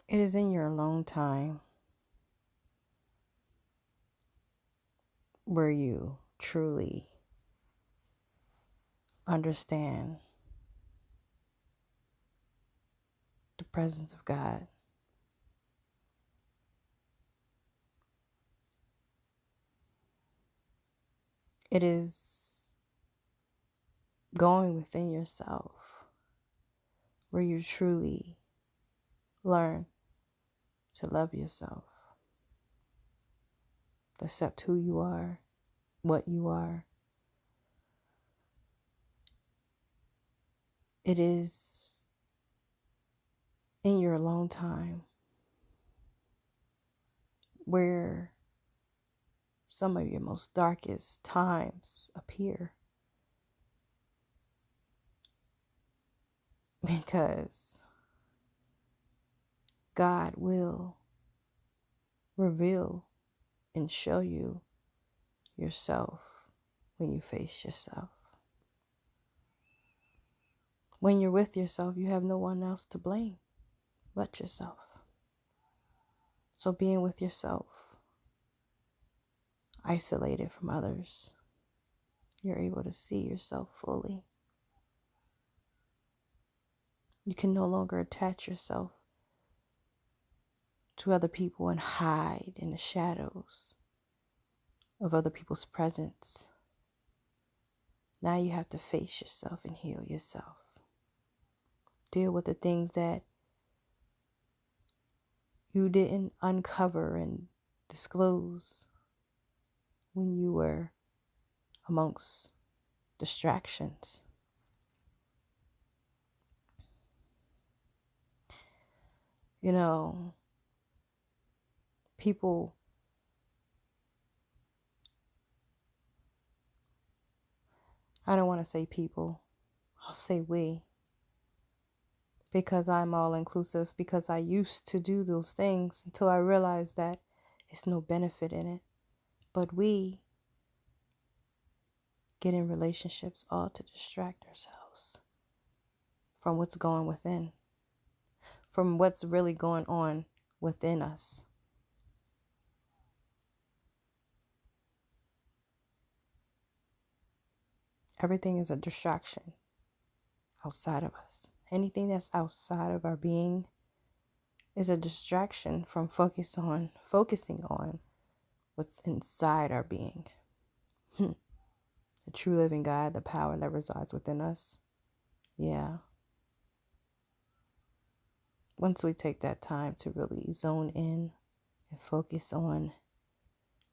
It is in your alone time where you truly understand the presence of God. It is going within yourself where you truly learn to love yourself, accept who you are, what you are. It is in your alone time where some of your most darkest times appear, because God will reveal and show you yourself when you face yourself. When you're with yourself, you have no one else to blame but yourself. So being with yourself, isolated from others, you're able to see yourself fully. You can no longer attach yourself to other people and hide in the shadows of other people's presence. Now you have to face yourself and heal yourself. Deal with the things that you didn't uncover and disclose when you were amongst distractions. You know, people, I don't want to say people, I'll say we, because I'm all inclusive, because I used to do those things until I realized that it's no benefit in it. But we get in relationships all to distract ourselves from what's going within, from what's really going on within us. Everything is a distraction outside of us. Anything that's outside of our being is a distraction from focusing on what's inside our being. The true living God, the power that resides within us. Yeah. Once we take that time to really zone in and focus on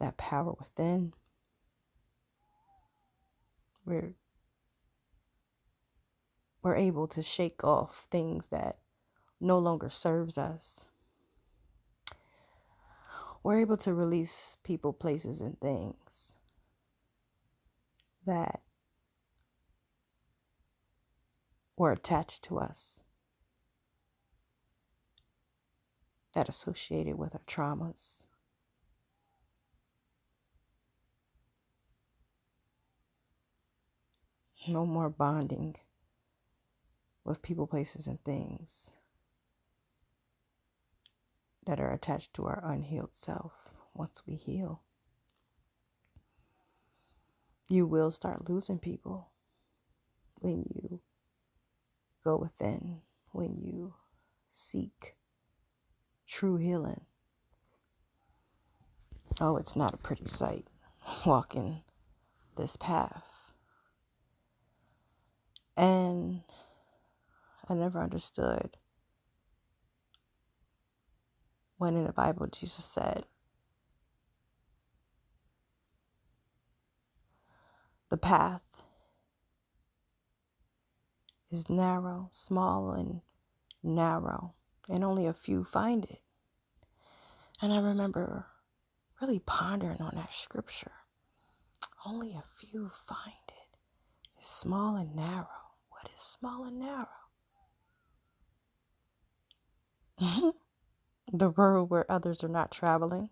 that power within, we're able to shake off things that no longer serves us. We're able to release people, places, and things that were attached to us, that associated with our traumas. No more bonding with people, places, and things that are attached to our unhealed self. Once we heal, you will start losing people when you go within, when you seek true healing. Oh, it's not a pretty sight walking this path. And I never understood when in the Bible Jesus said, the path is narrow, small and narrow, and only a few find it. And I remember really pondering on that scripture. Only a few find it. It's small and narrow. What is small and narrow? The road where others are not traveling.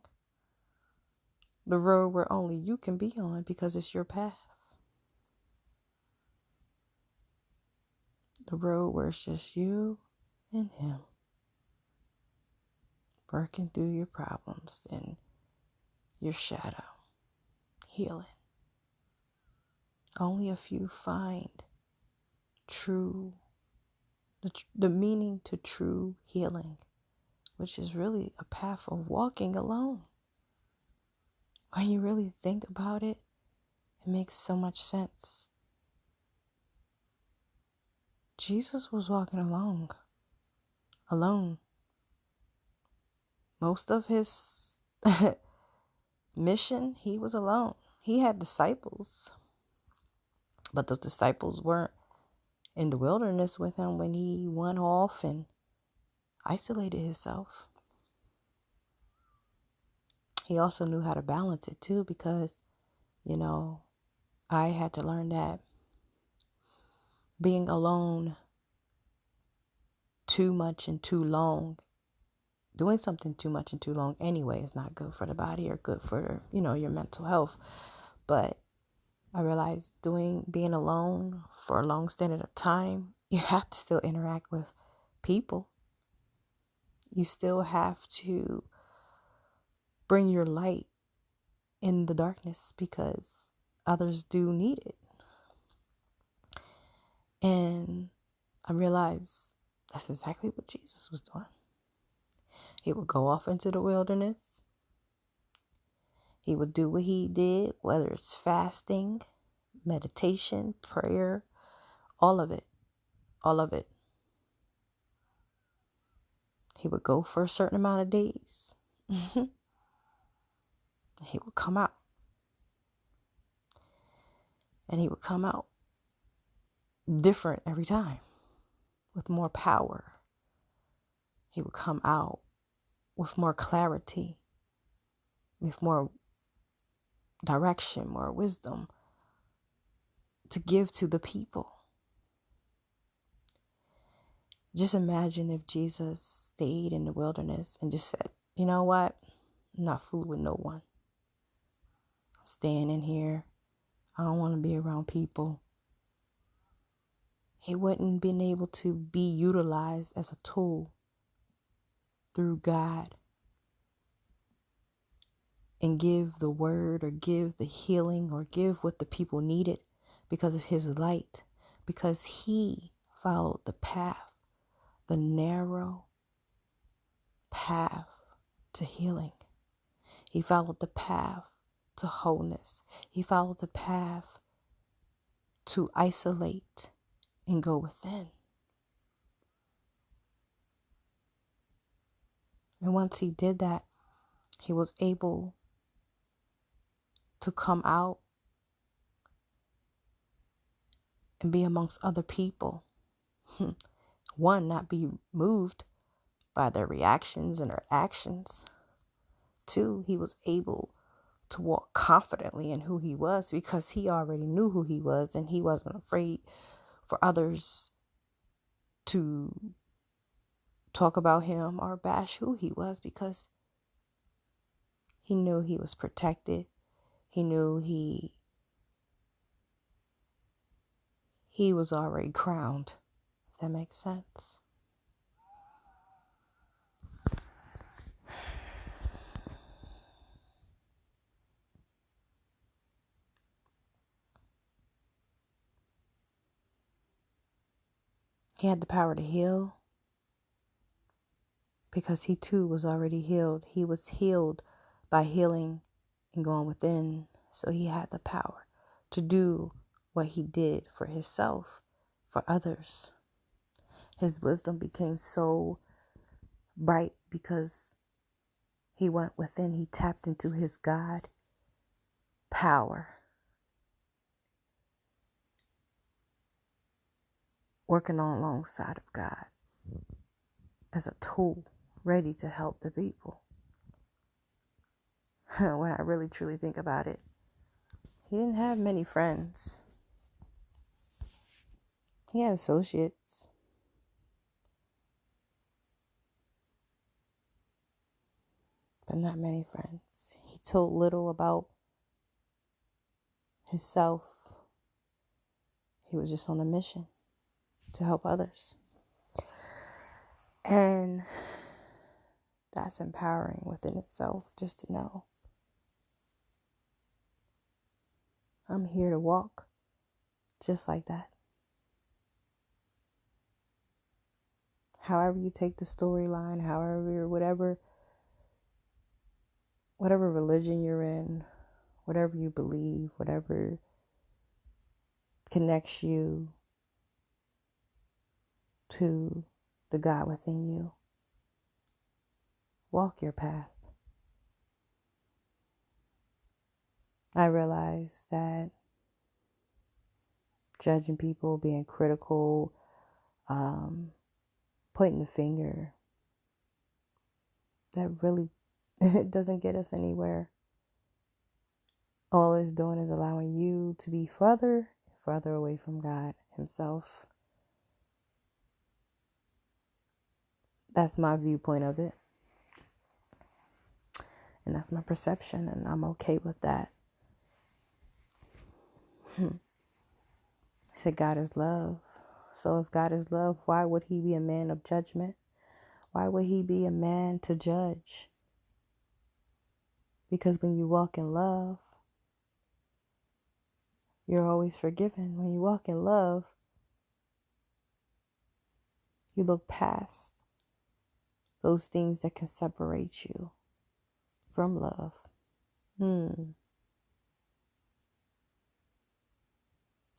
The road where only you can be on because it's your path. The road where it's just you and him. working through your problems and your shadow, healing. Only a few find the meaning to true healing, which is really a path of walking alone. When you really think about it, it makes so much sense. Jesus was walking alone. Most of his mission, he was alone. He had disciples, but those disciples weren't in the wilderness with him when he went off and isolated himself. He also knew how to balance it too, because, I had to learn that being alone too much and too long, doing something too much and too long anyway, is not good for the body or good for, your mental health. But I realized being alone for a long stint of time, you have to still interact with people. You still have to bring your light in the darkness because others do need it. And I realized that's exactly what Jesus was doing. He would go off into the wilderness. He would do what he did, whether it's fasting, meditation, prayer, all of it. All of it. He would go for a certain amount of days. He would come out. And he would come out different every time, with more power. He would come out with more clarity, with more direction, more wisdom to give to the people. Just imagine if Jesus stayed in the wilderness and just said, you know what? I'm not fooling with no one. I'm staying in here. I don't want to be around people. He wouldn't been able to be utilized as a tool through God and give the word or give the healing or give what the people needed because of his light, because he followed the path, the narrow path to healing. He followed the path to wholeness. He followed the path to isolate and go within. And once he did that, he was able to come out and be amongst other people. One, not be moved by their reactions and their actions. Two, he was able to walk confidently in who he was because he already knew who he was, and he wasn't afraid for others to talk about him or bash who he was, because he knew he was protected. He knew he was already crowned, if that makes sense. He had the power to heal because he too was already healed. He was healed by healing and going within. So he had the power to do what he did for himself, for others. His wisdom became so bright because he went within. He tapped into his God power, working on alongside of God as a tool ready to help the people. When I really truly think about it, he didn't have many friends. He had associates, but not many friends. He told little about himself. He was just on a mission to help others. And That's empowering within itself, just to know I'm here to walk just like that. However you take the storyline, however, whatever religion you're in, whatever you believe, whatever connects you to the God within you, walk your path. I realize that judging people, being critical, pointing the finger, that really it doesn't get us anywhere. All it's doing is allowing you to be further and further away from God Himself. That's my viewpoint of it. And that's my perception, and I'm okay with that. I said God is love. So if God is love, why would He be a man of judgment? Why would He be a man to judge? Because when you walk in love, you're always forgiven. When you walk in love, you look past those things that can separate you from love.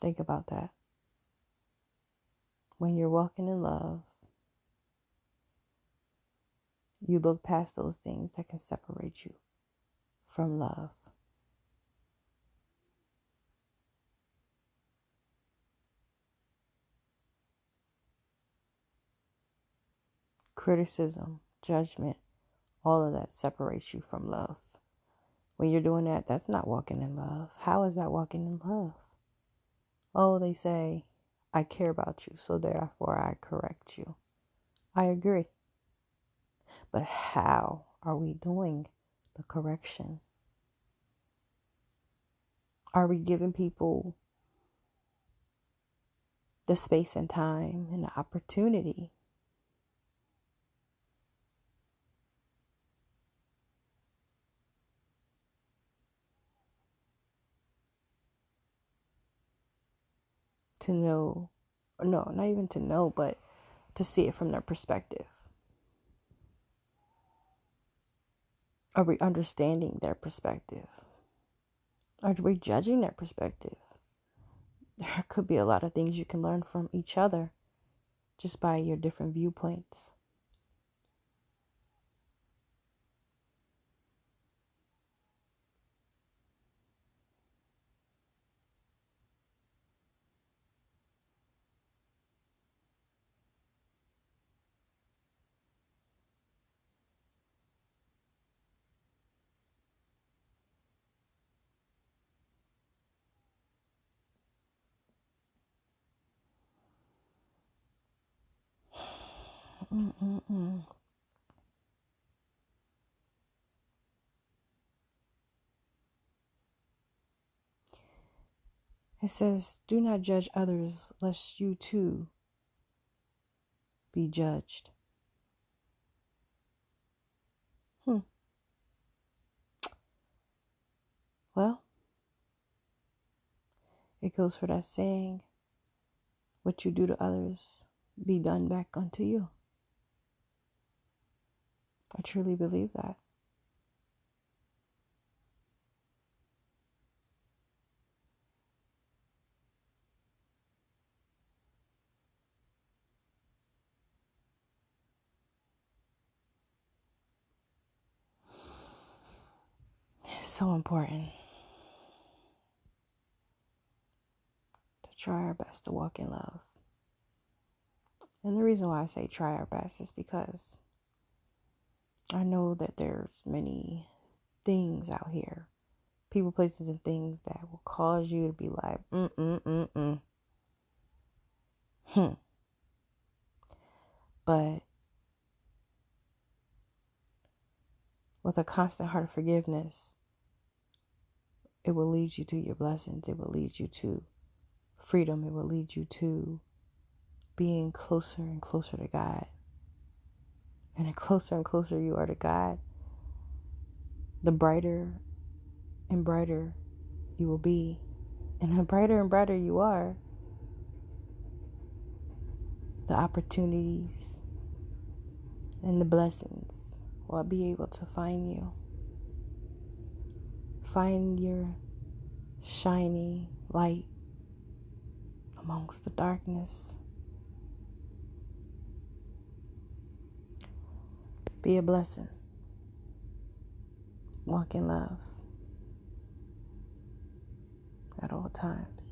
Think about that. When you're walking in love, you look past those things that can separate you from love. Criticism, judgment, all of that separates you from love. When you're doing that, that's not walking in love. How is that walking in love? Oh, they say, I care about you, so therefore I correct you. I agree. But how are we doing the correction? Are we giving people the space and time and the opportunity to know, no, not even to know, but to see it from their perspective? Are we understanding their perspective? Are we judging their perspective? There could be a lot of things you can learn from each other just by your different viewpoints. It says, do not judge others, lest you too be judged. Well, it goes for that saying, what you do to others, be done back unto you. I truly believe that. It's so important to try our best to walk in love. And the reason why I say try our best is because I know that there's many things out here, people, places, and things that will cause you to be like, But with a constant heart of forgiveness, it will lead you to your blessings. It will lead you to freedom. It will lead you to being closer and closer to God. And the closer and closer you are to God, the brighter and brighter you will be. And the brighter and brighter you are, the opportunities and the blessings will be able to find you. Find your shiny light amongst the darkness. Be a blessing. Walk in love at all times.